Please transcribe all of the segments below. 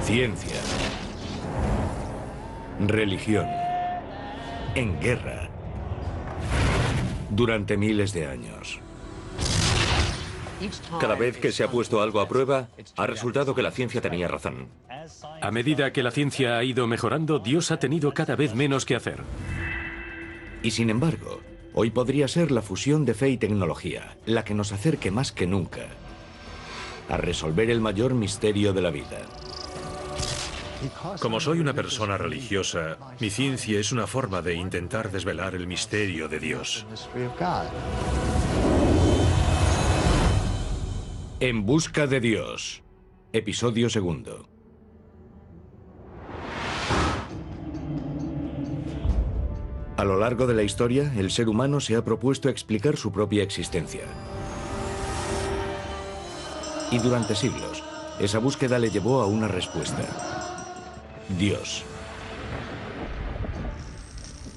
Ciencia. Religión. En guerra. Durante miles de años. Cada vez que se ha puesto algo a prueba, ha resultado que la ciencia tenía razón. A medida que la ciencia ha ido mejorando, Dios ha tenido cada vez menos que hacer. Y sin embargo, hoy podría ser la fusión de fe y tecnología la que nos acerque más que nunca a resolver el mayor misterio de la vida. Como soy una persona religiosa, mi ciencia es una forma de intentar desvelar el misterio de Dios. En busca de Dios. Episodio segundo. A lo largo de la historia, el ser humano se ha propuesto explicar su propia existencia. Y durante siglos, esa búsqueda le llevó a una respuesta. Dios.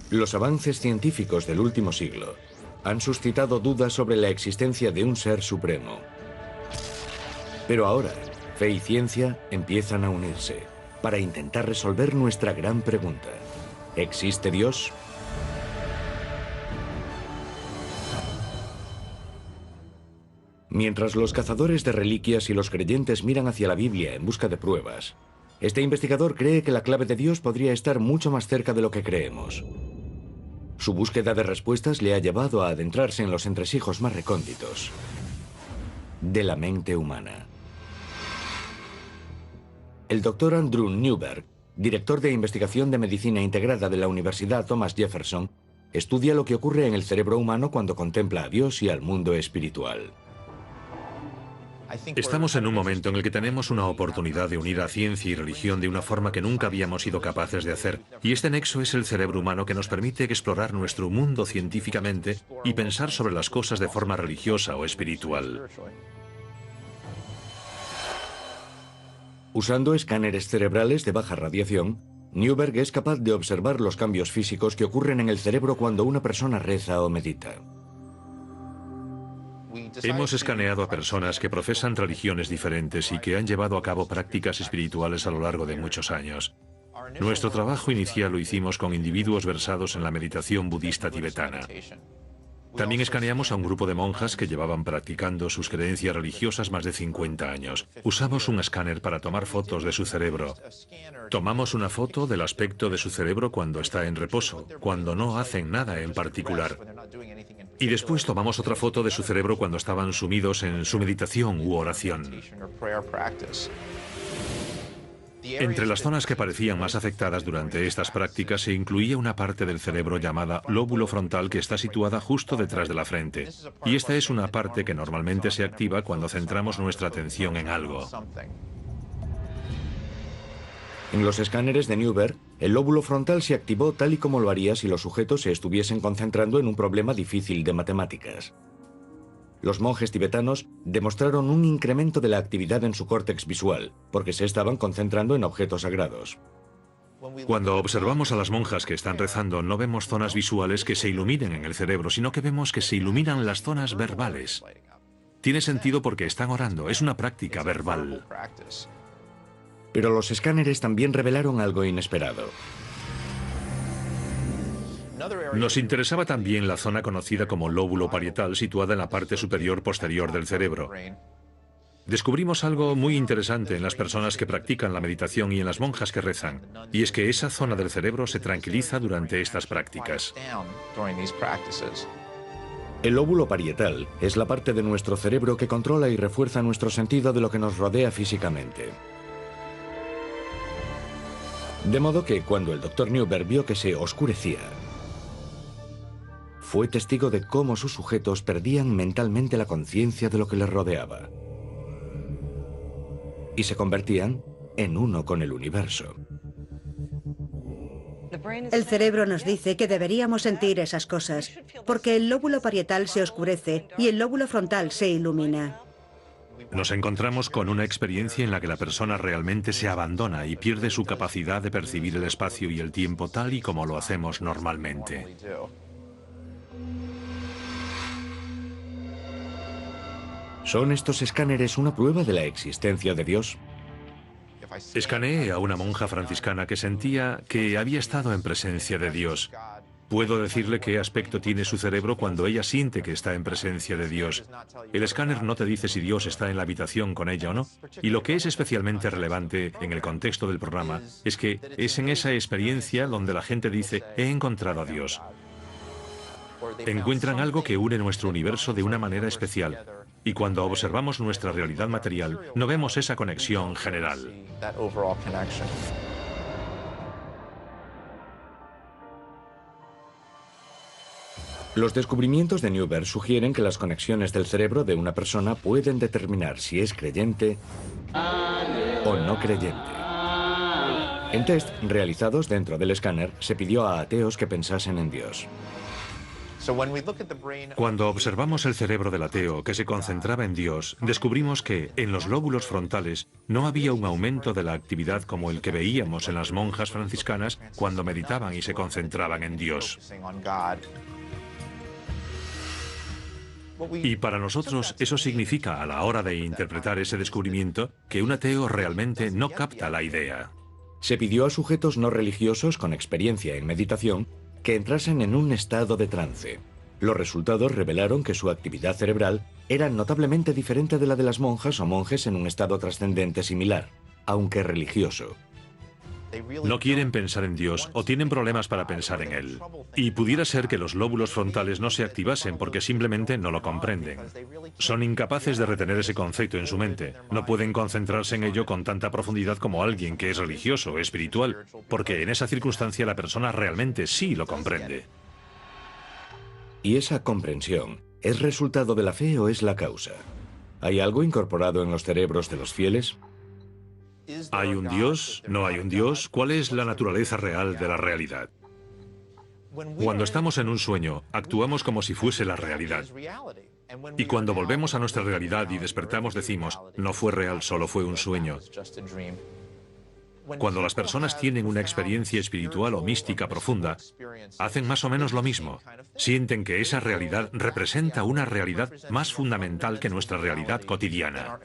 Los avances científicos del último siglo han suscitado dudas sobre la existencia de un ser supremo. Pero ahora, fe y ciencia empiezan a unirse para intentar resolver nuestra gran pregunta. ¿Existe Dios? Mientras los cazadores de reliquias y los creyentes miran hacia la Biblia en busca de pruebas, este investigador cree que la clave de Dios podría estar mucho más cerca de lo que creemos. Su búsqueda de respuestas le ha llevado a adentrarse en los entresijos más recónditos de la mente humana. El doctor Andrew Newberg, director de investigación de medicina integrada de la Universidad Thomas Jefferson, estudia lo que ocurre en el cerebro humano cuando contempla a Dios y al mundo espiritual. Estamos en un momento en el que tenemos una oportunidad de unir a ciencia y religión de una forma que nunca habíamos sido capaces de hacer. Y este nexo es el cerebro humano que nos permite explorar nuestro mundo científicamente y pensar sobre las cosas de forma religiosa o espiritual. Usando escáneres cerebrales de baja radiación, Newberg es capaz de observar los cambios físicos que ocurren en el cerebro cuando una persona reza o medita. Hemos escaneado a personas que profesan religiones diferentes y que han llevado a cabo prácticas espirituales a lo largo de muchos años. Nuestro trabajo inicial lo hicimos con individuos versados en la meditación budista tibetana. También escaneamos a un grupo de monjas que llevaban practicando sus creencias religiosas más de 50 años. Usamos un escáner para tomar fotos de su cerebro. Tomamos una foto del aspecto de su cerebro cuando está en reposo, cuando no hacen nada en particular. Y después tomamos otra foto de su cerebro cuando estaban sumidos en su meditación u oración. Entre las zonas que parecían más afectadas durante estas prácticas se incluía una parte del cerebro llamada lóbulo frontal que está situada justo detrás de la frente. Y esta es una parte que normalmente se activa cuando centramos nuestra atención en algo. En los escáneres de Newberg, el lóbulo frontal se activó tal y como lo haría si los sujetos se estuviesen concentrando en un problema difícil de matemáticas. Los monjes tibetanos demostraron un incremento de la actividad en su córtex visual, porque se estaban concentrando en objetos sagrados. Cuando observamos a las monjas que están rezando, no vemos zonas visuales que se iluminen en el cerebro, sino que vemos que se iluminan las zonas verbales. Tiene sentido porque están orando, es una práctica verbal. Pero los escáneres también revelaron algo inesperado. Nos interesaba también la zona conocida como lóbulo parietal, situada en la parte superior posterior del cerebro. Descubrimos algo muy interesante en las personas que practican la meditación y en las monjas que rezan, y es que esa zona del cerebro se tranquiliza durante estas prácticas. El lóbulo parietal es la parte de nuestro cerebro que controla y refuerza nuestro sentido de lo que nos rodea físicamente. De modo que cuando el Dr. Newberg vio que se oscurecía, fue testigo de cómo sus sujetos perdían mentalmente la conciencia de lo que les rodeaba y se convertían en uno con el universo. El cerebro nos dice que deberíamos sentir esas cosas, porque el lóbulo parietal se oscurece y el lóbulo frontal se ilumina. Nos encontramos con una experiencia en la que la persona realmente se abandona y pierde su capacidad de percibir el espacio y el tiempo tal y como lo hacemos normalmente. ¿Son estos escáneres una prueba de la existencia de Dios? Escaneé a una monja franciscana que sentía que había estado en presencia de Dios. Puedo decirle qué aspecto tiene su cerebro cuando ella siente que está en presencia de Dios. El escáner no te dice si Dios está en la habitación con ella o no. Y lo que es especialmente relevante en el contexto del programa es que es en esa experiencia donde la gente dice, he encontrado a Dios. Encuentran algo que une nuestro universo de una manera especial. Y cuando observamos nuestra realidad material, no vemos esa conexión general. Los descubrimientos de Newberg sugieren que las conexiones del cerebro de una persona pueden determinar si es creyente o no creyente. En test realizados dentro del escáner, se pidió a ateos que pensasen en Dios. Cuando observamos el cerebro del ateo que se concentraba en Dios, descubrimos que en los lóbulos frontales no había un aumento de la actividad como el que veíamos en las monjas franciscanas cuando meditaban y se concentraban en Dios. Y para nosotros eso significa, a la hora de interpretar ese descubrimiento, que un ateo realmente no capta la idea. Se pidió a sujetos no religiosos con experiencia en meditación que entrasen en un estado de trance. Los resultados revelaron que su actividad cerebral era notablemente diferente de la de las monjas o monjes en un estado trascendente similar, aunque religioso. No quieren pensar en Dios o tienen problemas para pensar en Él. Y pudiera ser que los lóbulos frontales no se activasen porque simplemente no lo comprenden. Son incapaces de retener ese concepto en su mente. No pueden concentrarse en ello con tanta profundidad como alguien que es religioso o espiritual, porque en esa circunstancia la persona realmente sí lo comprende. ¿Y esa comprensión es resultado de la fe o es la causa? ¿Hay algo incorporado en los cerebros de los fieles? ¿Hay un Dios? ¿No hay un Dios? ¿Cuál es la naturaleza real de la realidad? Cuando estamos en un sueño, actuamos como si fuese la realidad. Y cuando volvemos a nuestra realidad y despertamos, decimos, no fue real, solo fue un sueño. Cuando las personas tienen una experiencia espiritual o mística profunda, hacen más o menos lo mismo. Sienten que esa realidad representa una realidad más fundamental que nuestra realidad cotidiana.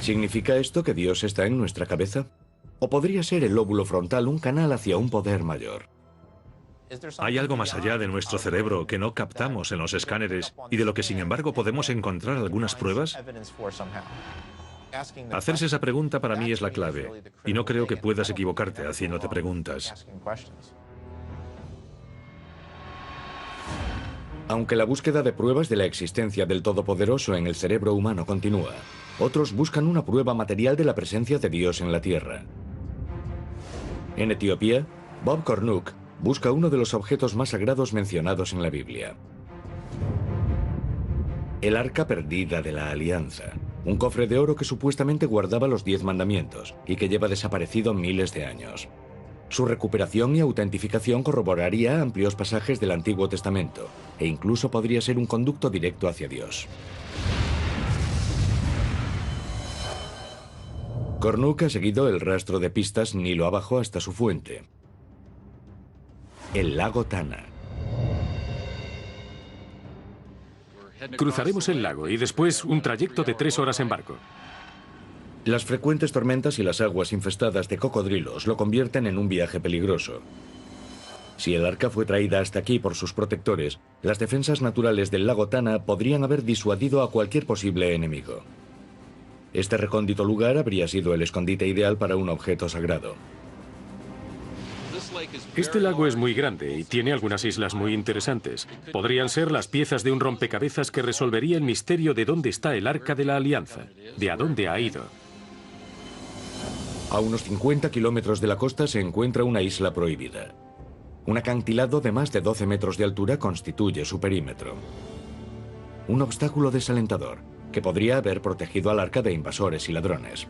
¿Significa esto que Dios está en nuestra cabeza? ¿O podría ser el lóbulo frontal un canal hacia un poder mayor? ¿Hay algo más allá de nuestro cerebro que no captamos en los escáneres y de lo que sin embargo podemos encontrar algunas pruebas? Hacerse esa pregunta para mí es la clave, y no creo que puedas equivocarte haciéndote preguntas. Aunque la búsqueda de pruebas de la existencia del Todopoderoso en el cerebro humano continúa, otros buscan una prueba material de la presencia de Dios en la Tierra. En Etiopía, Bob Cornuke busca uno de los objetos más sagrados mencionados en la Biblia. El Arca Perdida de la Alianza, un cofre de oro que supuestamente guardaba los 10 mandamientos y que lleva desaparecido miles de años. Su recuperación y autentificación corroboraría amplios pasajes del Antiguo Testamento e incluso podría ser un conducto directo hacia Dios. Cornuke ha seguido el rastro de pistas Nilo abajo hasta su fuente, el lago Tana. Cruzaremos el lago y después un trayecto de 3 horas en barco. Las frecuentes tormentas y las aguas infestadas de cocodrilos lo convierten en un viaje peligroso. Si el arca fue traída hasta aquí por sus protectores, las defensas naturales del lago Tana podrían haber disuadido a cualquier posible enemigo. Este recóndito lugar habría sido el escondite ideal para un objeto sagrado. Este lago es muy grande y tiene algunas islas muy interesantes. Podrían ser las piezas de un rompecabezas que resolvería el misterio de dónde está el Arca de la Alianza, de a dónde ha ido. A unos 50 kilómetros de la costa se encuentra una isla prohibida. Un acantilado de más de 12 metros de altura constituye su perímetro. Un obstáculo desalentador, que podría haber protegido al arca de invasores y ladrones.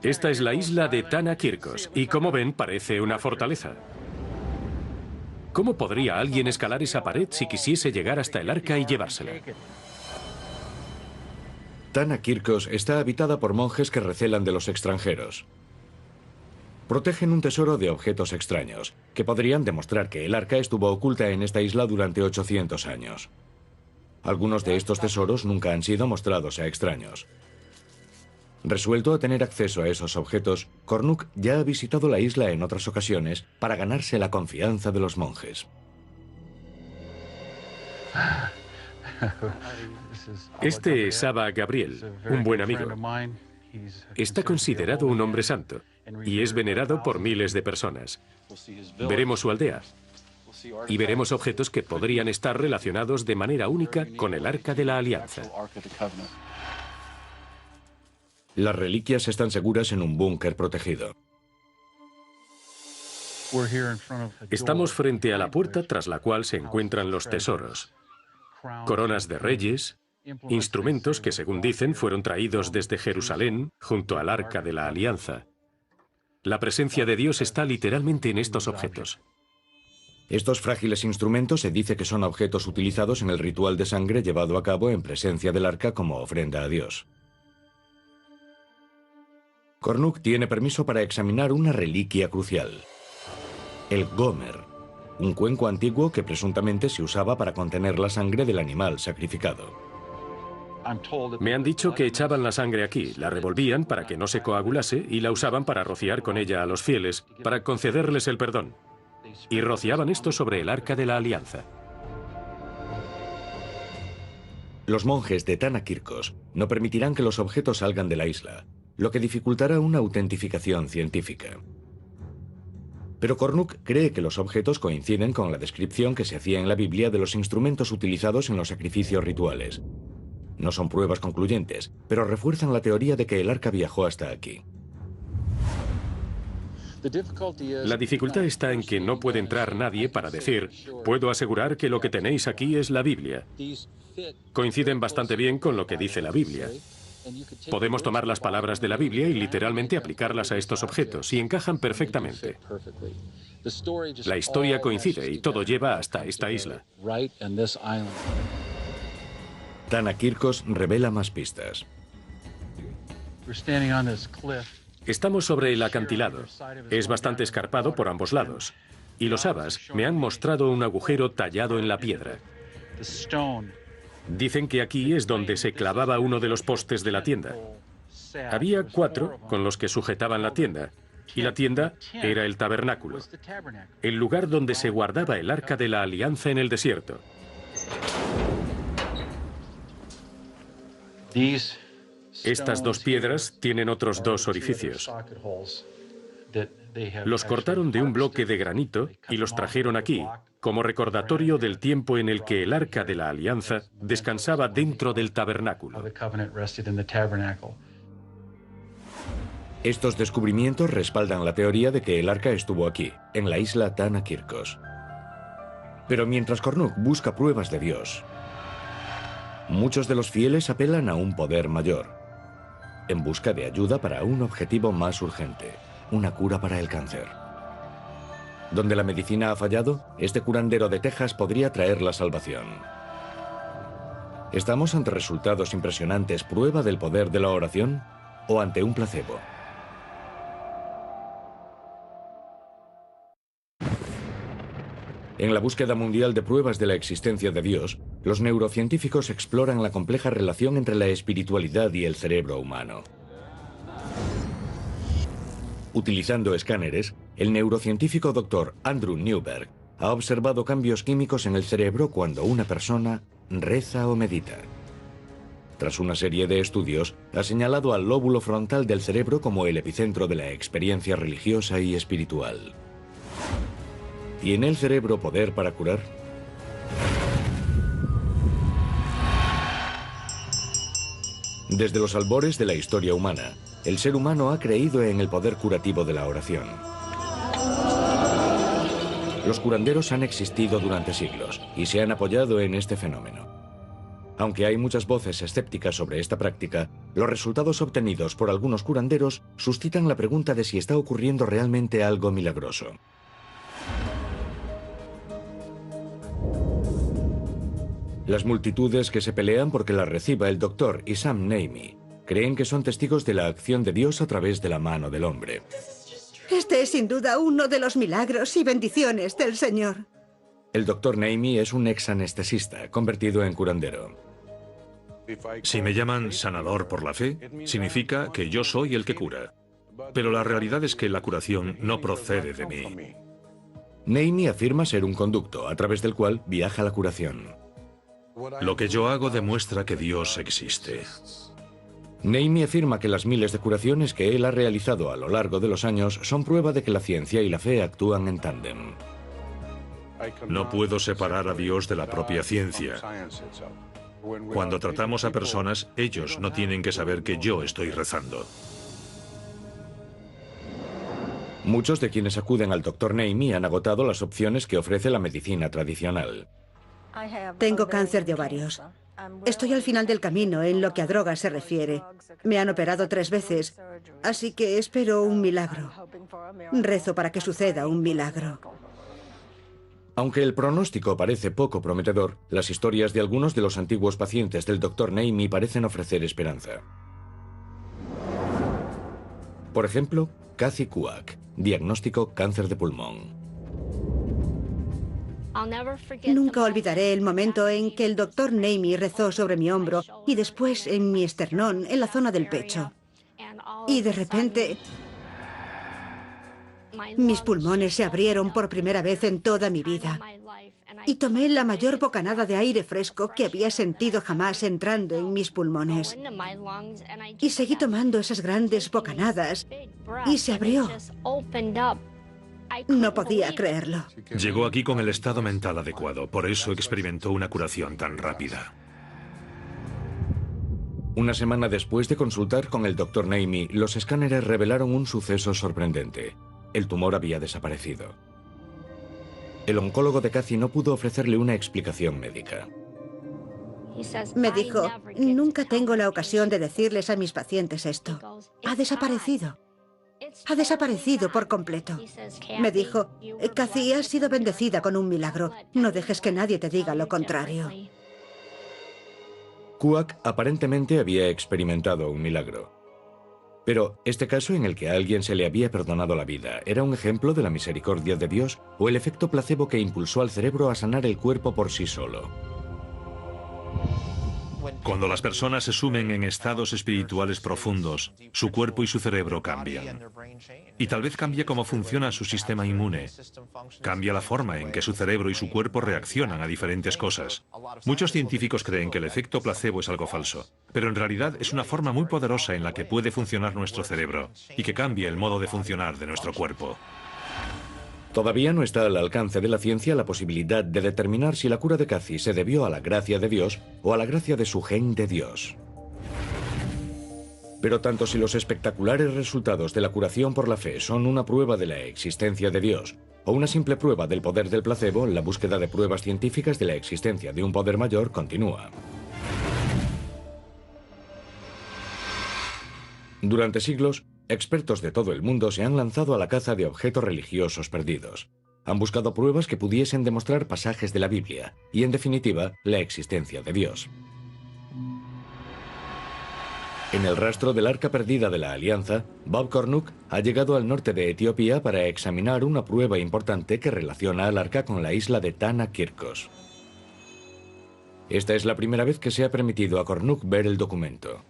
Esta es la isla de Tana Kirkos, y como ven, parece una fortaleza. ¿Cómo podría alguien escalar esa pared si quisiese llegar hasta el arca y llevársela? Tana Kirkos está habitada por monjes que recelan de los extranjeros. Protegen un tesoro de objetos extraños, que podrían demostrar que el arca estuvo oculta en esta isla durante 800 años. Algunos de estos tesoros nunca han sido mostrados a extraños. Resuelto a tener acceso a esos objetos, Cornuc ya ha visitado la isla en otras ocasiones para ganarse la confianza de los monjes. Este es Abba Gabriel, un buen amigo. Está considerado un hombre santo y es venerado por miles de personas. Veremos su aldea y veremos objetos que podrían estar relacionados de manera única con el Arca de la Alianza. Las reliquias están seguras en un búnker protegido. Estamos frente a la puerta tras la cual se encuentran los tesoros. Coronas de reyes, instrumentos que, según dicen, fueron traídos desde Jerusalén junto al Arca de la Alianza. La presencia de Dios está literalmente en estos objetos. Estos frágiles instrumentos se dice que son objetos utilizados en el ritual de sangre llevado a cabo en presencia del arca como ofrenda a Dios. Cornuc tiene permiso para examinar una reliquia crucial: el Gomer, un cuenco antiguo que presuntamente se usaba para contener la sangre del animal sacrificado. Me han dicho que echaban la sangre aquí, la revolvían para que no se coagulase y la usaban para rociar con ella a los fieles, para concederles el perdón. Y rociaban esto sobre el Arca de la Alianza. Los monjes de Tanakirkos no permitirán que los objetos salgan de la isla, lo que dificultará una autentificación científica. Pero Cornuc cree que los objetos coinciden con la descripción que se hacía en la Biblia de los instrumentos utilizados en los sacrificios rituales. No son pruebas concluyentes, pero refuerzan la teoría de que el arca viajó hasta aquí. La dificultad está en que no puede entrar nadie para decir: puedo asegurar que lo que tenéis aquí es la Biblia. Coinciden bastante bien con lo que dice la Biblia. Podemos tomar las palabras de la Biblia y literalmente aplicarlas a estos objetos, y encajan perfectamente. La historia coincide y todo lleva hasta esta isla. Tanakirkos revela más pistas. Estamos sobre el acantilado. Es bastante escarpado por ambos lados. Y los Abbas me han mostrado un agujero tallado en la piedra. Dicen que aquí es donde se clavaba uno de los postes de la tienda. Había 4 con los que sujetaban la tienda, y la tienda era el tabernáculo, el lugar donde se guardaba el Arca de la Alianza en el desierto. Estas 2 piedras tienen otros 2 orificios. Los cortaron de un bloque de granito y los trajeron aquí, como recordatorio del tiempo en el que el Arca de la Alianza descansaba dentro del tabernáculo. Estos descubrimientos respaldan la teoría de que el arca estuvo aquí, en la isla Tanakirkos. Pero mientras Cornuc busca pruebas de Dios, muchos de los fieles apelan a un poder mayor, en busca de ayuda para un objetivo más urgente: una cura para el cáncer. Donde la medicina ha fallado, este curandero de Texas podría traer la salvación. ¿Estamos ante resultados impresionantes, prueba del poder de la oración, o ante un placebo? En la búsqueda mundial de pruebas de la existencia de Dios, los neurocientíficos exploran la compleja relación entre la espiritualidad y el cerebro humano. Utilizando escáneres, el neurocientífico Dr. Andrew Newberg ha observado cambios químicos en el cerebro cuando una persona reza o medita. Tras una serie de estudios, ha señalado al lóbulo frontal del cerebro como el epicentro de la experiencia religiosa y espiritual. ¿Tiene el cerebro poder para curar? Desde los albores de la historia humana, el ser humano ha creído en el poder curativo de la oración. Los curanderos han existido durante siglos y se han apoyado en este fenómeno. Aunque hay muchas voces escépticas sobre esta práctica, los resultados obtenidos por algunos curanderos suscitan la pregunta de si está ocurriendo realmente algo milagroso. Las multitudes que se pelean porque las reciba el Dr. Issam Naimi creen que son testigos de la acción de Dios a través de la mano del hombre. Este es sin duda uno de los milagros y bendiciones del Señor. El Dr. Naimi es un ex anestesista convertido en curandero. Si me llaman sanador por la fe, significa que yo soy el que cura. Pero la realidad es que la curación no procede de mí. Naimi afirma ser un conducto a través del cual viaja la curación. Lo que yo hago demuestra que Dios existe. Naimi afirma que las miles de curaciones que él ha realizado a lo largo de los años son prueba de que la ciencia y la fe actúan en tándem. No puedo separar a Dios de la propia ciencia. Cuando tratamos a personas, ellos no tienen que saber que yo estoy rezando. Muchos de quienes acuden al Dr. Naimi han agotado las opciones que ofrece la medicina tradicional. Tengo cáncer de ovarios. Estoy al final del camino en lo que a drogas se refiere. Me han operado 3 veces, así que espero un milagro. Rezo para que suceda un milagro. Aunque el pronóstico parece poco prometedor, las historias de algunos de los antiguos pacientes del Dr. Naimi parecen ofrecer esperanza. Por ejemplo, Kathy Kuak, diagnóstico cáncer de pulmón. Nunca olvidaré el momento en que el Dr. Naimi rezó sobre mi hombro y después en mi esternón, en la zona del pecho. Y de repente, mis pulmones se abrieron por primera vez en toda mi vida. Y tomé la mayor bocanada de aire fresco que había sentido jamás entrando en mis pulmones. Y seguí tomando esas grandes bocanadas y se abrió. No podía creerlo. Llegó aquí con el estado mental adecuado, por eso experimentó una curación tan rápida. Una semana después de consultar con el Dr. Naimi, los escáneres revelaron un suceso sorprendente. El tumor había desaparecido. El oncólogo de Kathy no pudo ofrecerle una explicación médica. Me dijo, nunca tengo la ocasión de decirles a mis pacientes esto. Ha desaparecido. Ha desaparecido por completo. Me dijo, Kathy, has sido bendecida con un milagro. No dejes que nadie te diga lo contrario. Kuak aparentemente había experimentado un milagro. Pero, ¿este caso en el que a alguien se le había perdonado la vida era un ejemplo de la misericordia de Dios o el efecto placebo que impulsó al cerebro a sanar el cuerpo por sí solo? Cuando las personas se sumen en estados espirituales profundos, su cuerpo y su cerebro cambian. Y tal vez cambia cómo funciona su sistema inmune. Cambia la forma en que su cerebro y su cuerpo reaccionan a diferentes cosas. Muchos científicos creen que el efecto placebo es algo falso, pero en realidad es una forma muy poderosa en la que puede funcionar nuestro cerebro y que cambia el modo de funcionar de nuestro cuerpo. Todavía no está al alcance de la ciencia la posibilidad de determinar si la cura de Kathy se debió a la gracia de Dios o a la gracia de su gen de Dios. Pero tanto si los espectaculares resultados de la curación por la fe son una prueba de la existencia de Dios o una simple prueba del poder del placebo, la búsqueda de pruebas científicas de la existencia de un poder mayor continúa. Durante siglos, expertos de todo el mundo se han lanzado a la caza de objetos religiosos perdidos. Han buscado pruebas que pudiesen demostrar pasajes de la Biblia y, en definitiva, la existencia de Dios. En el rastro del arca perdida de la Alianza, Bob Cornuck ha llegado al norte de Etiopía para examinar una prueba importante que relaciona al arca con la isla de Tana Kirkos. Esta es la primera vez que se ha permitido a Cornuck ver el documento.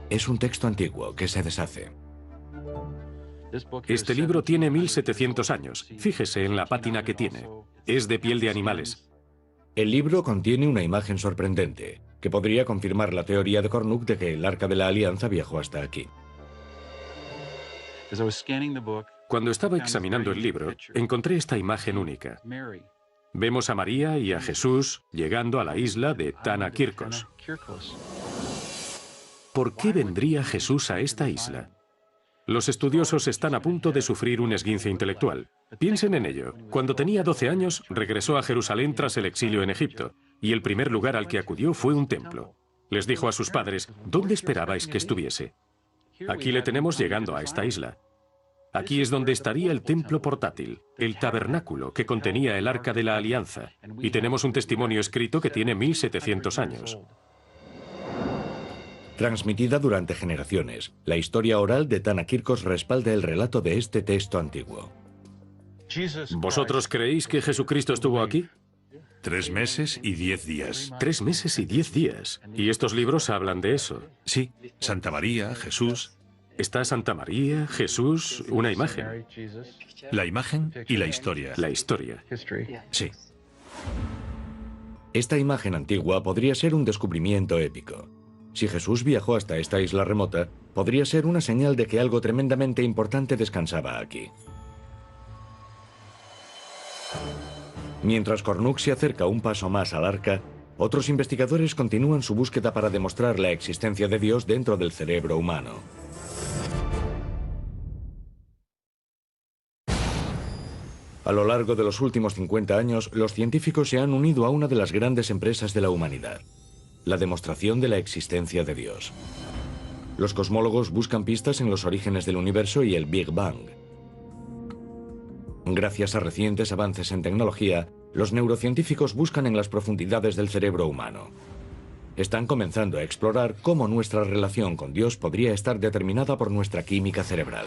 Es un texto antiguo que se deshace. Este libro tiene 1700 años. Fíjese en la pátina que tiene. Es de piel de animales. El libro contiene una imagen sorprendente, que podría confirmar la teoría de Cornuck de que el Arca de la Alianza viajó hasta aquí. Cuando estaba examinando el libro, encontré esta imagen única. Vemos a María y a Jesús llegando a la isla de Tana Kirkos. ¿Por qué vendría Jesús a esta isla? Los estudiosos están a punto de sufrir un esguince intelectual. Piensen en ello. Cuando tenía 12 años, regresó a Jerusalén tras el exilio en Egipto, y el primer lugar al que acudió fue un templo. Les dijo a sus padres, ¿dónde esperabais que estuviese? Aquí le tenemos llegando a esta isla. Aquí es donde estaría el templo portátil, el tabernáculo que contenía el Arca de la Alianza, y tenemos un testimonio escrito que tiene 1700 años. Transmitida durante generaciones, la historia oral de Tana Kirkos respalda el relato de este texto antiguo. ¿Vosotros creéis que Jesucristo estuvo aquí? 3 meses y 10 días. 3 meses y 10 días. Y estos libros hablan de eso. Sí, Santa María, Jesús, Está Santa María, Jesús, una imagen. la imagen y la historia. La historia. Sí. Esta imagen antigua podría ser un descubrimiento épico. Si Jesús viajó hasta esta isla remota, podría ser una señal de que algo tremendamente importante descansaba aquí. Mientras Cornuc se acerca un paso más al arca, otros investigadores continúan su búsqueda para demostrar la existencia de Dios dentro del cerebro humano. A lo largo de los últimos 50 años, los científicos se han unido a una de las grandes empresas de la humanidad: la demostración de la existencia de Dios. Los cosmólogos buscan pistas en los orígenes del universo y el Big Bang. Gracias a recientes avances en tecnología, los neurocientíficos buscan en las profundidades del cerebro humano. Están comenzando a explorar cómo nuestra relación con Dios podría estar determinada por nuestra química cerebral.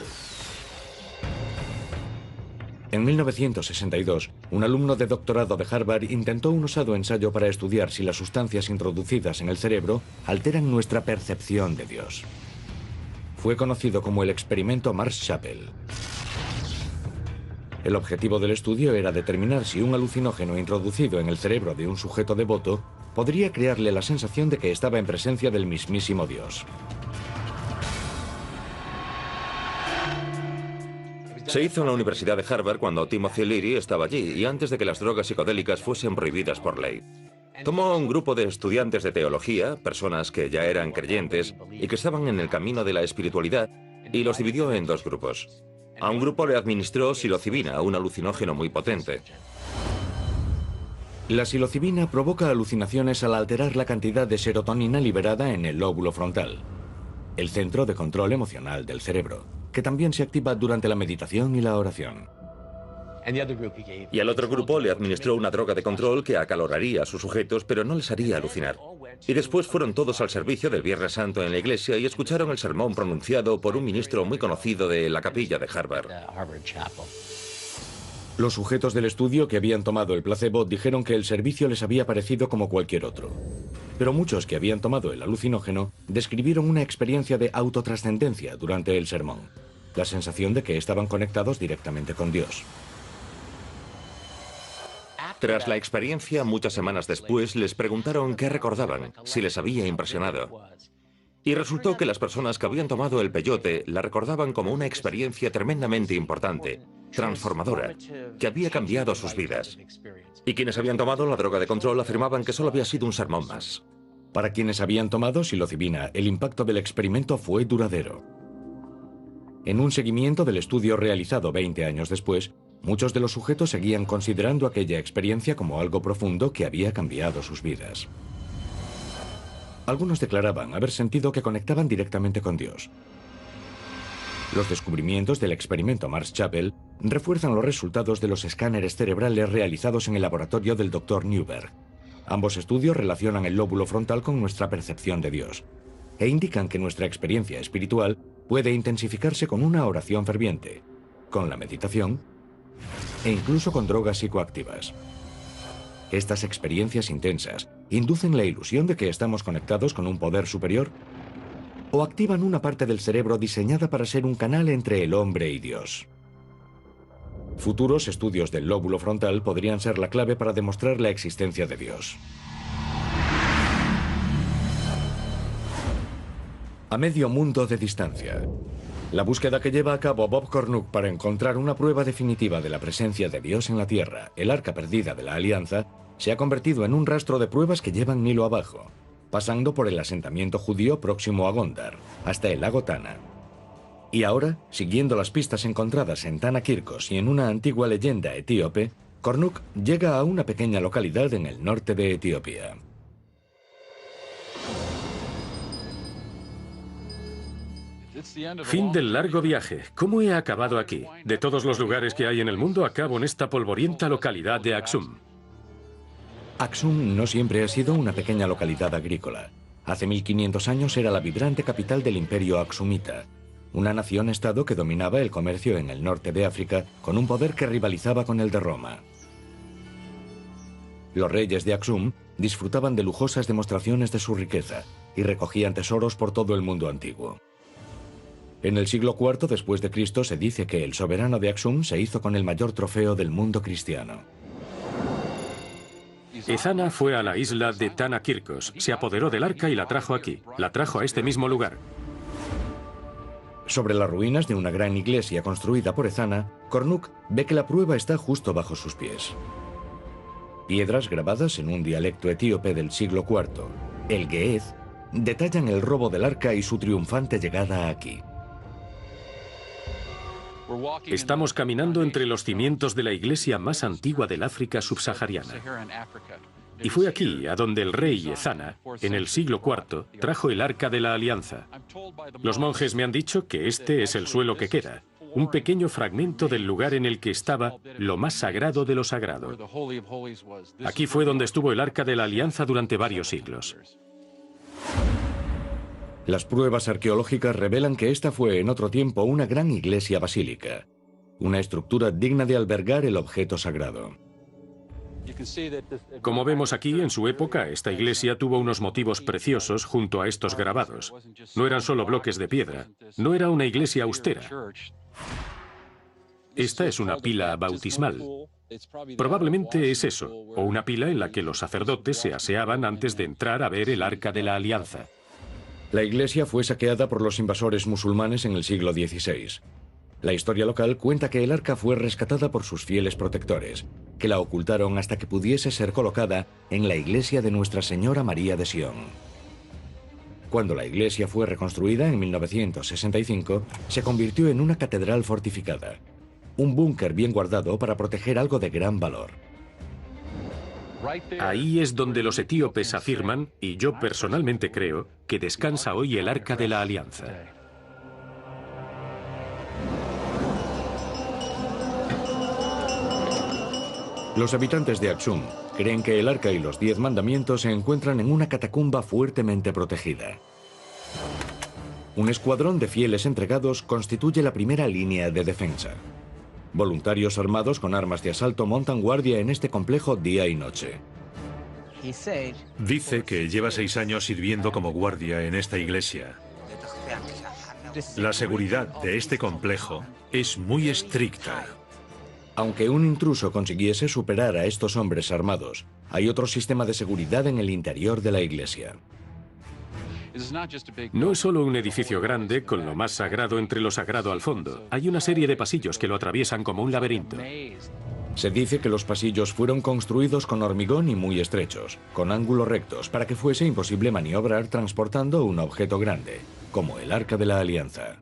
En 1962, un alumno de doctorado de Harvard intentó un osado ensayo para estudiar si las sustancias introducidas en el cerebro alteran nuestra percepción de Dios. Fue conocido como el experimento Marsh-Chapel. El objetivo del estudio era determinar si un alucinógeno introducido en el cerebro de un sujeto devoto podría crearle la sensación de que estaba en presencia del mismísimo Dios. Se hizo en la Universidad de Harvard cuando Timothy Leary estaba allí y antes de que las drogas psicodélicas fuesen prohibidas por ley. Tomó a un grupo de estudiantes de teología, personas que ya eran creyentes y que estaban en el camino de la espiritualidad, y los dividió en 2 grupos. A un grupo le administró psilocibina, un alucinógeno muy potente. La psilocibina provoca alucinaciones al alterar la cantidad de serotonina liberada en el lóbulo frontal, el centro de control emocional del cerebro, que también se activa durante la meditación y la oración. Y al otro grupo le administró una droga de control que acaloraría a sus sujetos, pero no les haría alucinar. Y después fueron todos al servicio del Viernes Santo en la iglesia y escucharon el sermón pronunciado por un ministro muy conocido de la capilla de Harvard. Los sujetos del estudio que habían tomado el placebo dijeron que el servicio les había parecido como cualquier otro. Pero muchos que habían tomado el alucinógeno describieron una experiencia de autotrascendencia durante el sermón, la sensación de que estaban conectados directamente con Dios. Tras la experiencia, muchas semanas después, les preguntaron qué recordaban, si les había impresionado. Y resultó que las personas que habían tomado el peyote la recordaban como una experiencia tremendamente importante, transformadora, que había cambiado sus vidas. Y quienes habían tomado la droga de control afirmaban que solo había sido un sermón más. Para quienes habían tomado psilocibina, el impacto del experimento fue duradero. En un seguimiento del estudio realizado 20 años después, muchos de los sujetos seguían considerando aquella experiencia como algo profundo que había cambiado sus vidas. Algunos declaraban haber sentido que conectaban directamente con Dios. Los descubrimientos del experimento Marsh-Chapel refuerzan los resultados de los escáneres cerebrales realizados en el laboratorio del Dr. Newberg. Ambos estudios relacionan el lóbulo frontal con nuestra percepción de Dios e indican que nuestra experiencia espiritual puede intensificarse con una oración ferviente, con la meditación e incluso con drogas psicoactivas. Estas experiencias intensas inducen la ilusión de que estamos conectados con un poder superior o activan una parte del cerebro diseñada para ser un canal entre el hombre y Dios. Futuros estudios del lóbulo frontal podrían ser la clave para demostrar la existencia de Dios. A medio mundo de distancia. La búsqueda que lleva a cabo Bob Cornuc para encontrar una prueba definitiva de la presencia de Dios en la Tierra, el Arca Perdida de la Alianza, se ha convertido en un rastro de pruebas que llevan Nilo abajo, pasando por el asentamiento judío próximo a Gondar, hasta el lago Tana. Y ahora, siguiendo las pistas encontradas en Tana Kirkos y en una antigua leyenda etíope, Cornuc llega a una pequeña localidad en el norte de Etiopía. Fin del largo viaje. ¿Cómo he acabado aquí? De todos los lugares que hay en el mundo, acabo en esta polvorienta localidad de Aksum. Aksum no siempre ha sido una pequeña localidad agrícola. Hace 1500 años era la vibrante capital del imperio aksumita, una nación-estado que dominaba el comercio en el norte de África con un poder que rivalizaba con el de Roma. Los reyes de Aksum disfrutaban de lujosas demostraciones de su riqueza y recogían tesoros por todo el mundo antiguo. En el siglo IV después de Cristo se dice que el soberano de Aksum se hizo con el mayor trofeo del mundo cristiano. Ezana fue a la isla de Tanakirkos, se apoderó del arca y la trajo aquí. La trajo a este mismo lugar. Sobre las ruinas de una gran iglesia construida por Ezana, Kornuk ve que la prueba está justo bajo sus pies. Piedras grabadas en un dialecto etíope del siglo IV, el Ge'ez, detallan el robo del arca y su triunfante llegada aquí. Estamos caminando entre los cimientos de la iglesia más antigua del África subsahariana. Y fue aquí a donde el rey Ezana, en el siglo IV, trajo el Arca de la Alianza. Los monjes me han dicho que este es el suelo que queda, un pequeño fragmento del lugar en el que estaba lo más sagrado de lo sagrado. Aquí fue donde estuvo el Arca de la Alianza durante varios siglos. Las pruebas arqueológicas revelan que esta fue en otro tiempo una gran iglesia basílica, una estructura digna de albergar el objeto sagrado. Como vemos aquí, en su época, esta iglesia tuvo unos motivos preciosos junto a estos grabados. No eran solo bloques de piedra, no era una iglesia austera. Esta es una pila bautismal. Probablemente es eso, o una pila en la que los sacerdotes se aseaban antes de entrar a ver el Arca de la Alianza. La iglesia fue saqueada por los invasores musulmanes en el siglo XVI. La historia local cuenta que el arca fue rescatada por sus fieles protectores, que la ocultaron hasta que pudiese ser colocada en la iglesia de Nuestra Señora María de Sion. Cuando la iglesia fue reconstruida en 1965, se convirtió en una catedral fortificada, un búnker bien guardado para proteger algo de gran valor. Ahí es donde los etíopes afirman, y yo personalmente creo, que descansa hoy el Arca de la Alianza. Los habitantes de Aksum creen que el arca y los 10 mandamientos se encuentran en una catacumba fuertemente protegida. Un escuadrón de fieles entregados constituye la primera línea de defensa. Voluntarios armados con armas de asalto montan guardia en este complejo día y noche. Dice que lleva 6 años sirviendo como guardia en esta iglesia. La seguridad de este complejo es muy estricta. Aunque un intruso consiguiese superar a estos hombres armados, hay otro sistema de seguridad en el interior de la iglesia. No es solo un edificio grande con lo más sagrado entre lo sagrado al fondo. Hay una serie de pasillos que lo atraviesan como un laberinto. Se dice que los pasillos fueron construidos con hormigón y muy estrechos, con ángulos rectos, para que fuese imposible maniobrar transportando un objeto grande, como el Arca de la Alianza.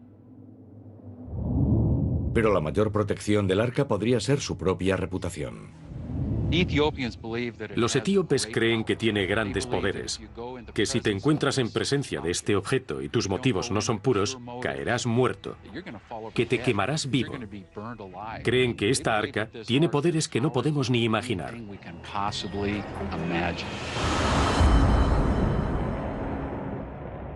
Pero la mayor protección del arca podría ser su propia reputación. Los etíopes creen que tiene grandes poderes, que si te encuentras en presencia de este objeto y tus motivos no son puros, caerás muerto, que te quemarás vivo. Creen que esta arca tiene poderes que no podemos ni imaginar.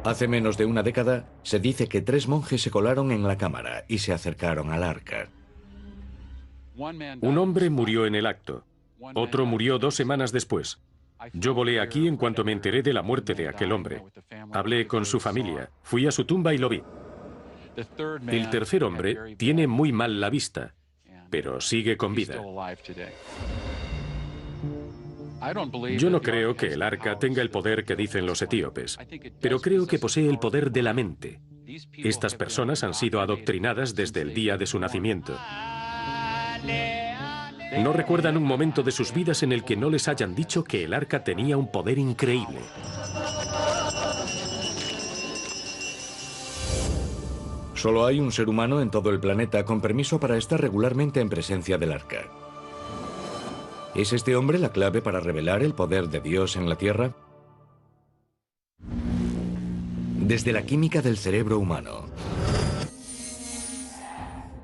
Hace menos de una década, se dice que 3 monjes se colaron en la cámara y se acercaron al arca. Un hombre murió en el acto. Otro murió 2 semanas después. Yo volé aquí en cuanto me enteré de la muerte de aquel hombre. Hablé con su familia, fui a su tumba y lo vi. El tercer hombre tiene muy mal la vista, pero sigue con vida. Yo no creo que el arca tenga el poder que dicen los etíopes, pero creo que posee el poder de la mente. Estas personas han sido adoctrinadas desde el día de su nacimiento. No recuerdan un momento de sus vidas en el que no les hayan dicho que el arca tenía un poder increíble. Solo hay un ser humano en todo el planeta con permiso para estar regularmente en presencia del arca. ¿Es este hombre la clave para revelar el poder de Dios en la Tierra? Desde la química del cerebro humano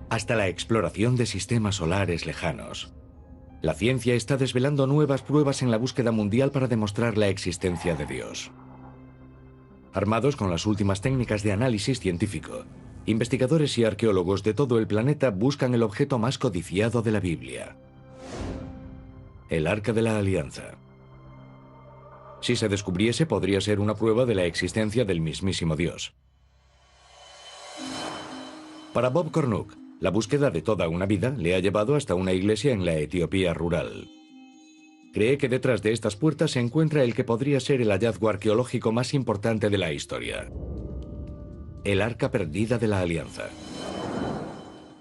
hasta la exploración de sistemas solares lejanos, la ciencia está desvelando nuevas pruebas en la búsqueda mundial para demostrar la existencia de Dios. Armados con las últimas técnicas de análisis científico, investigadores y arqueólogos de todo el planeta buscan el objeto más codiciado de la Biblia: el Arca de la Alianza. Si se descubriese, podría ser una prueba de la existencia del mismísimo Dios. Para Bob Cornuke, la búsqueda de toda una vida le ha llevado hasta una iglesia en la Etiopía rural. Cree que detrás de estas puertas se encuentra el que podría ser el hallazgo arqueológico más importante de la historia: el Arca Perdida de la Alianza.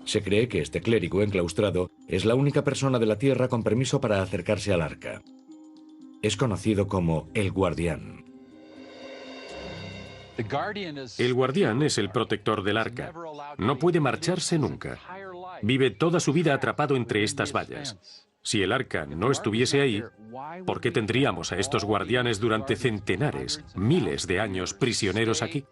Se cree que este clérigo enclaustrado es la única persona de la Tierra con permiso para acercarse al arca. Es conocido como el Guardián. El guardián es el protector del arca. No puede marcharse nunca. Vive toda su vida atrapado entre estas vallas. Si el arca no estuviese ahí, ¿por qué tendríamos a estos guardianes durante centenares, miles de años prisioneros aquí?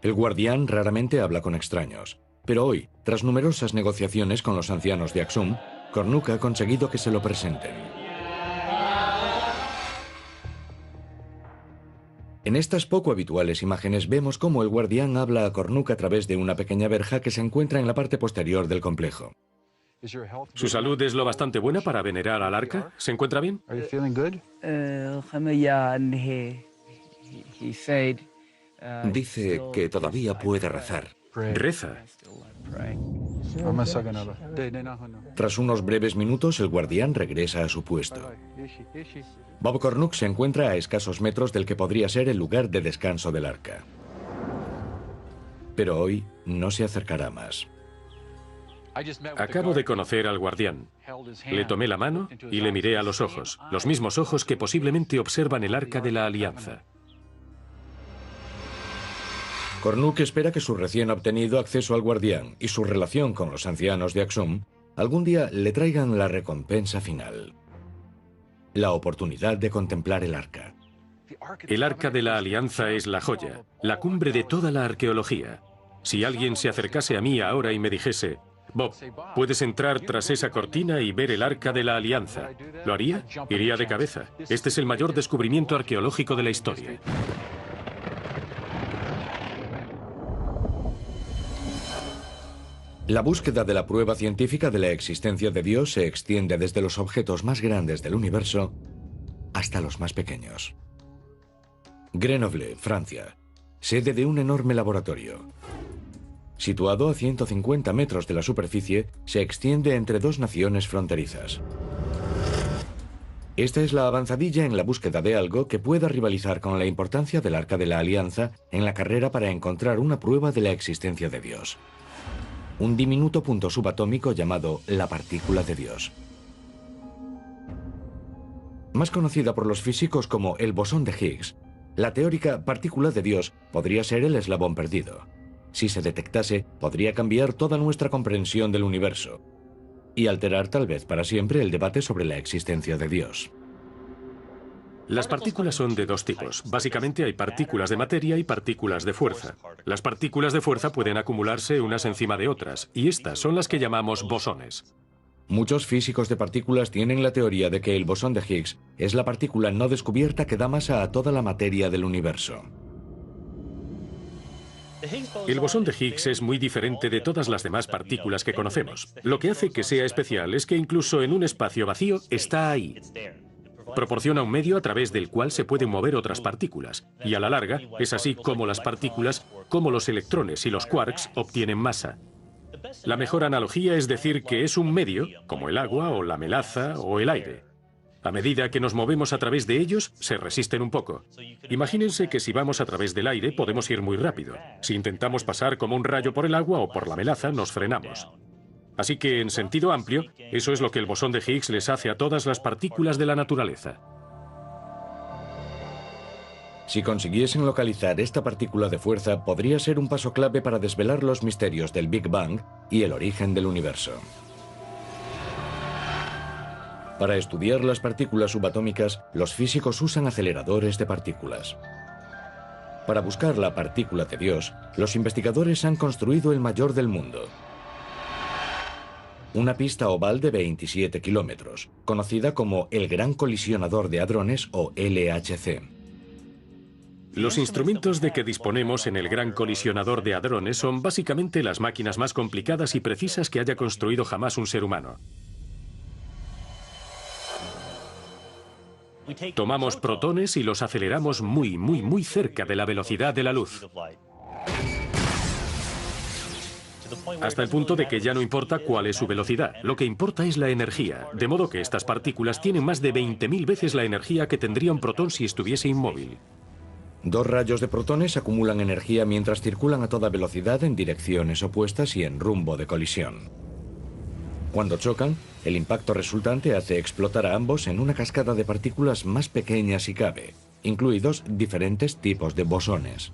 El Guardián raramente habla con extraños, pero hoy, tras numerosas negociaciones con los ancianos de Axum, Cornuke ha conseguido que se lo presenten. En estas poco habituales imágenes vemos cómo el Guardián habla a Cornuke a través de una pequeña verja que se encuentra en la parte posterior del complejo. ¿Su salud es lo bastante buena para venerar al arca? ¿Se encuentra bien? Dice que todavía puede rezar. Reza. Tras unos breves minutos, el Guardián regresa a su puesto. Bob Cornuke se encuentra a escasos metros del que podría ser el lugar de descanso del arca. Pero hoy no se acercará más. Acabo de conocer al guardián. Le tomé la mano y le miré a los ojos, los mismos ojos que posiblemente observan el Arca de la Alianza. Cornuke espera que su recién obtenido acceso al Guardián y su relación con los ancianos de Axum algún día le traigan la recompensa final: la oportunidad de contemplar el arca. El Arca de la Alianza es la joya, la cumbre de toda la arqueología. Si alguien se acercase a mí ahora y me dijese: Bob, puedes entrar tras esa cortina y ver el Arca de la Alianza, ¿lo haría? Iría de cabeza. Este es el mayor descubrimiento arqueológico de la historia. La búsqueda de la prueba científica de la existencia de Dios se extiende desde los objetos más grandes del universo hasta los más pequeños. Grenoble, Francia, sede de un enorme laboratorio. Situado a 150 metros de la superficie, se extiende entre dos naciones fronterizas. Esta es la avanzadilla en la búsqueda de algo que pueda rivalizar con la importancia del Arca de la Alianza en la carrera para encontrar una prueba de la existencia de Dios. Un diminuto punto subatómico llamado la partícula de Dios. Más conocida por los físicos como el bosón de Higgs, la teórica partícula de Dios podría ser el eslabón perdido. Si se detectase, podría cambiar toda nuestra comprensión del universo y alterar tal vez para siempre el debate sobre la existencia de Dios. Las partículas son de dos tipos. Básicamente hay partículas de materia y partículas de fuerza. Las partículas de fuerza pueden acumularse unas encima de otras, y estas son las que llamamos bosones. Muchos físicos de partículas tienen la teoría de que el bosón de Higgs es la partícula no descubierta que da masa a toda la materia del universo. El bosón de Higgs es muy diferente de todas las demás partículas que conocemos. Lo que hace que sea especial es que incluso en un espacio vacío está ahí. Proporciona un medio a través del cual se pueden mover otras partículas, y a la larga es así como las partículas, como los electrones y los quarks, obtienen masa. La mejor analogía es decir que es un medio, como el agua o la melaza o el aire. A medida que nos movemos a través de ellos, se resisten un poco. Imagínense que si vamos a través del aire podemos ir muy rápido. Si intentamos pasar como un rayo por el agua o por la melaza, nos frenamos. Así que, en sentido amplio, eso es lo que el bosón de Higgs les hace a todas las partículas de la naturaleza. Si consiguiesen localizar esta partícula de fuerza, podría ser un paso clave para desvelar los misterios del Big Bang y el origen del universo. Para estudiar las partículas subatómicas, los físicos usan aceleradores de partículas. Para buscar la partícula de Dios, los investigadores han construido el mayor del mundo. Una pista oval de 27 kilómetros, conocida como el Gran Colisionador de Hadrones o LHC. Los instrumentos de que disponemos en el Gran Colisionador de Hadrones son básicamente las máquinas más complicadas y precisas que haya construido jamás un ser humano. Tomamos protones y los aceleramos muy cerca de la velocidad de la luz. Hasta el punto de que ya no importa cuál es su velocidad, lo que importa es la energía, de modo que estas partículas tienen más de 20.000 veces la energía que tendría un protón si estuviese inmóvil. Dos rayos de protones acumulan energía mientras circulan a toda velocidad en direcciones opuestas y en rumbo de colisión. Cuando chocan, el impacto resultante hace explotar a ambos en una cascada de partículas más pequeñas si cabe, incluidos diferentes tipos de bosones.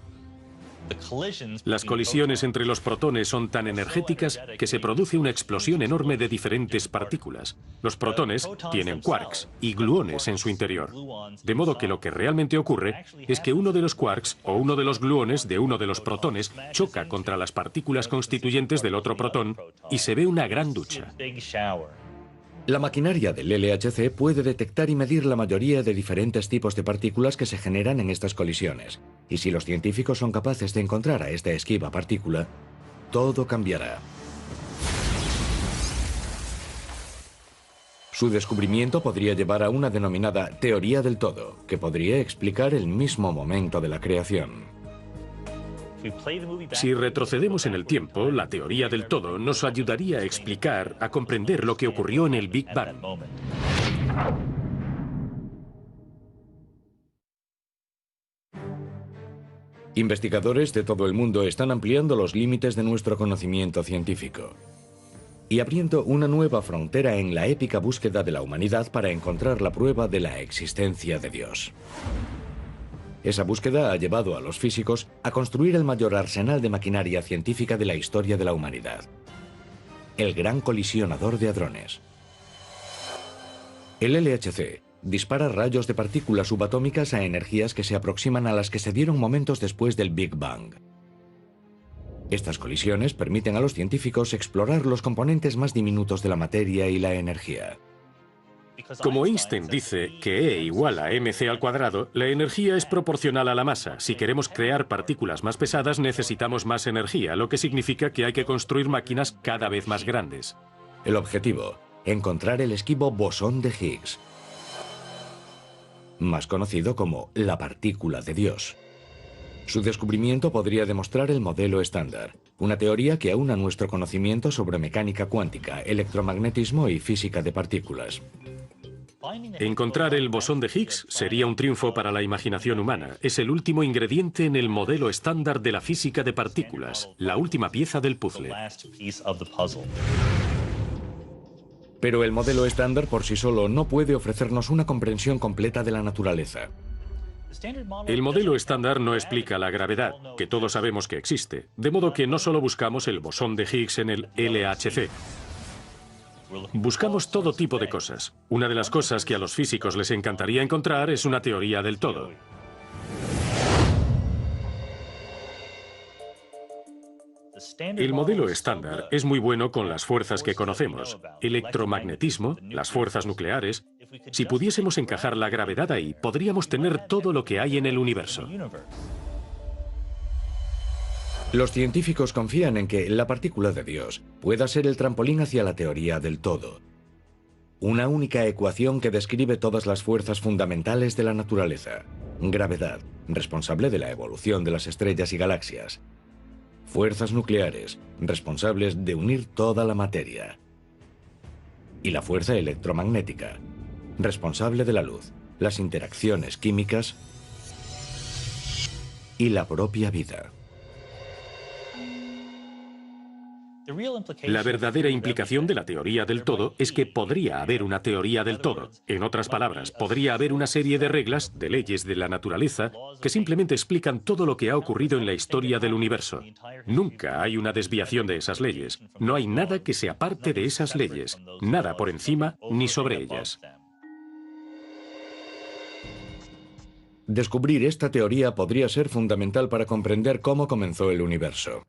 Las colisiones entre los protones son tan energéticas que se produce una explosión enorme de diferentes partículas. Los protones tienen quarks y gluones en su interior. De modo que lo que realmente ocurre es que uno de los quarks o uno de los gluones de uno de los protones choca contra las partículas constituyentes del otro protón y se ve una gran ducha. La maquinaria del LHC puede detectar y medir la mayoría de diferentes tipos de partículas que se generan en estas colisiones. Y si los científicos son capaces de encontrar a esta esquiva partícula, todo cambiará. Su descubrimiento podría llevar a una denominada teoría del todo, que podría explicar el mismo momento de la creación. Si retrocedemos en el tiempo, la teoría del todo nos ayudaría a explicar, a comprender lo que ocurrió en el Big Bang. Investigadores de todo el mundo están ampliando los límites de nuestro conocimiento científico y abriendo una nueva frontera en la épica búsqueda de la humanidad para encontrar la prueba de la existencia de Dios. Esa búsqueda ha llevado a los físicos a construir el mayor arsenal de maquinaria científica de la historia de la humanidad: el Gran Colisionador de Hadrones. El LHC dispara rayos de partículas subatómicas a energías que se aproximan a las que se dieron momentos después del Big Bang. Estas colisiones permiten a los científicos explorar los componentes más diminutos de la materia y la energía. Como Einstein dice que E igual a mc², la energía es proporcional a la masa. Si queremos crear partículas más pesadas, necesitamos más energía, lo que significa que hay que construir máquinas cada vez más grandes. El objetivo: encontrar el esquivo bosón de Higgs, más conocido como la partícula de Dios. Su descubrimiento podría demostrar el modelo estándar, una teoría que aúna nuestro conocimiento sobre mecánica cuántica, electromagnetismo y física de partículas. Encontrar el bosón de Higgs sería un triunfo para la imaginación humana. Es el último ingrediente en el modelo estándar de la física de partículas, la última pieza del puzzle. Pero el modelo estándar por sí solo no puede ofrecernos una comprensión completa de la naturaleza. El modelo estándar no explica la gravedad, que todos sabemos que existe, de modo que no solo buscamos el bosón de Higgs en el LHC. Buscamos todo tipo de cosas. Una de las cosas que a los físicos les encantaría encontrar es una teoría del todo. El modelo estándar es muy bueno con las fuerzas que conocemos: electromagnetismo, las fuerzas nucleares. Si pudiésemos encajar la gravedad ahí, podríamos tener todo lo que hay en el universo. Los científicos confían en que la partícula de Dios pueda ser el trampolín hacia la teoría del todo. Una única ecuación que describe todas las fuerzas fundamentales de la naturaleza. Gravedad, responsable de la evolución de las estrellas y galaxias. Fuerzas nucleares, responsables de unir toda la materia. Y la fuerza electromagnética, responsable de la luz, las interacciones químicas y la propia vida. La verdadera implicación de la teoría del todo es que podría haber una teoría del todo. En otras palabras, podría haber una serie de reglas, de leyes de la naturaleza, que simplemente explican todo lo que ha ocurrido en la historia del universo. Nunca hay una desviación de esas leyes. No hay nada que se aparte de esas leyes. Nada por encima ni sobre ellas. Descubrir esta teoría podría ser fundamental para comprender cómo comenzó el universo.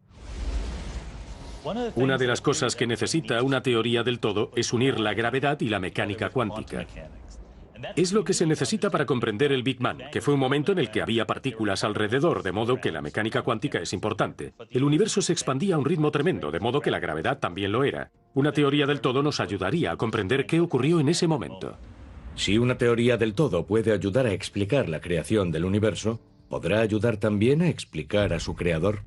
Una de las cosas que necesita una teoría del todo es unir la gravedad y la mecánica cuántica. Es lo que se necesita para comprender el Big Bang, que fue un momento en el que había partículas alrededor, de modo que la mecánica cuántica es importante. El universo se expandía a un ritmo tremendo, de modo que la gravedad también lo era. Una teoría del todo nos ayudaría a comprender qué ocurrió en ese momento. Si una teoría del todo puede ayudar a explicar la creación del universo, ¿podrá ayudar también a explicar a su creador?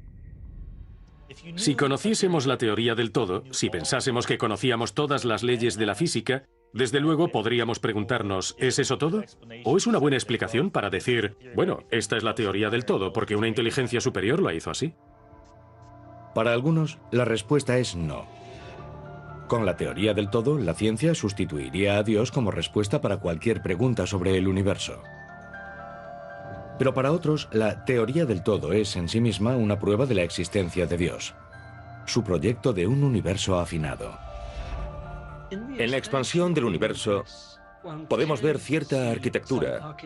Si conociésemos la teoría del todo, si pensásemos que conocíamos todas las leyes de la física, desde luego podríamos preguntarnos, ¿es eso todo? ¿O es una buena explicación para decir, bueno, esta es la teoría del todo porque una inteligencia superior la hizo así? Para algunos, la respuesta es no. Con la teoría del todo, la ciencia sustituiría a Dios como respuesta para cualquier pregunta sobre el universo. Pero para otros, la teoría del todo es en sí misma una prueba de la existencia de Dios, su proyecto de un universo afinado. En la expansión del universo podemos ver cierta arquitectura,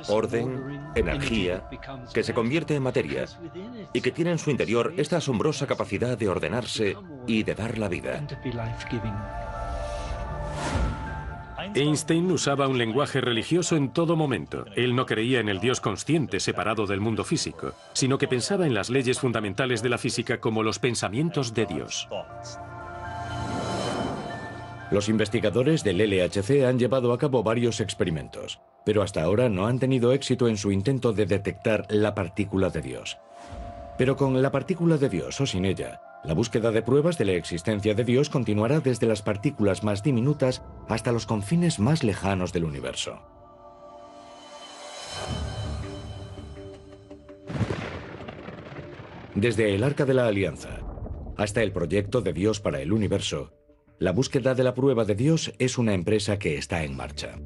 orden, energía, que se convierte en materia y que tiene en su interior esta asombrosa capacidad de ordenarse y de dar la vida. Einstein usaba un lenguaje religioso en todo momento. Él no creía en el Dios consciente separado del mundo físico, sino que pensaba en las leyes fundamentales de la física como los pensamientos de Dios. Los investigadores del LHC han llevado a cabo varios experimentos, pero hasta ahora no han tenido éxito en su intento de detectar la partícula de Dios. Pero con la partícula de Dios o sin ella, la búsqueda de pruebas de la existencia de Dios continuará desde las partículas más diminutas hasta los confines más lejanos del universo. Desde el Arca de la Alianza hasta el proyecto de Dios para el universo, la búsqueda de la prueba de Dios es una empresa que está en marcha.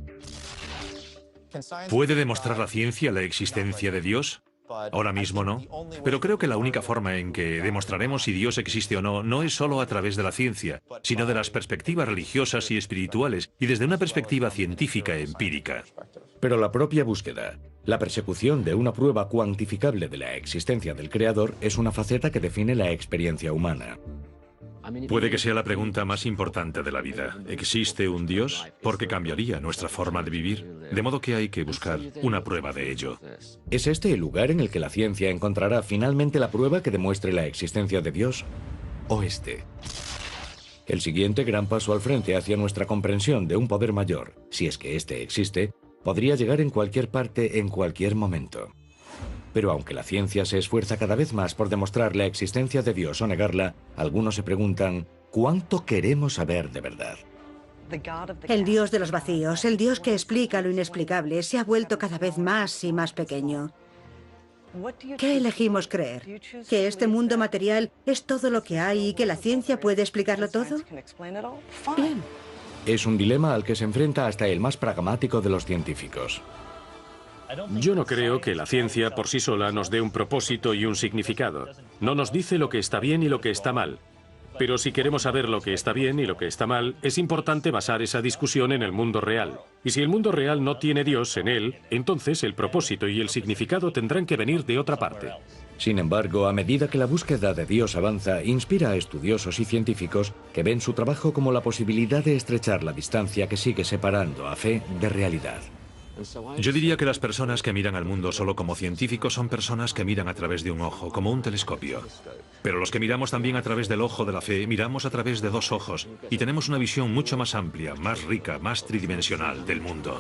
¿Puede demostrar la ciencia la existencia de Dios? Ahora mismo no. Pero creo que la única forma en que demostraremos si Dios existe o no, no es solo a través de la ciencia, sino de las perspectivas religiosas y espirituales, y desde una perspectiva científica empírica. Pero la propia búsqueda, la persecución de una prueba cuantificable de la existencia del Creador, es una faceta que define la experiencia humana. Puede que sea la pregunta más importante de la vida. ¿Existe un Dios? Porque cambiaría nuestra forma de vivir. De modo que hay que buscar una prueba de ello. ¿Es este el lugar en el que la ciencia encontrará finalmente la prueba que demuestre la existencia de Dios? ¿O este? El siguiente gran paso al frente hacia nuestra comprensión de un poder mayor, si es que este existe, podría llegar en cualquier parte, en cualquier momento. Pero aunque la ciencia se esfuerza cada vez más por demostrar la existencia de Dios o negarla, algunos se preguntan, ¿cuánto queremos saber de verdad? El Dios de los vacíos, el Dios que explica lo inexplicable, se ha vuelto cada vez más y más pequeño. ¿Qué elegimos creer? ¿Que este mundo material es todo lo que hay y que la ciencia puede explicarlo todo? Bien. Es un dilema al que se enfrenta hasta el más pragmático de los científicos. Yo no creo que la ciencia por sí sola nos dé un propósito y un significado. No nos dice lo que está bien y lo que está mal. Pero si queremos saber lo que está bien y lo que está mal, es importante basar esa discusión en el mundo real. Y si el mundo real no tiene Dios en él, entonces el propósito y el significado tendrán que venir de otra parte. Sin embargo, a medida que la búsqueda de Dios avanza, inspira a estudiosos y científicos que ven su trabajo como la posibilidad de estrechar la distancia que sigue separando a fe de realidad. Yo diría que las personas que miran al mundo solo como científicos son personas que miran a través de un ojo, como un telescopio. Pero los que miramos también a través del ojo de la fe, miramos a través de dos ojos y tenemos una visión mucho más amplia, más rica, más tridimensional del mundo.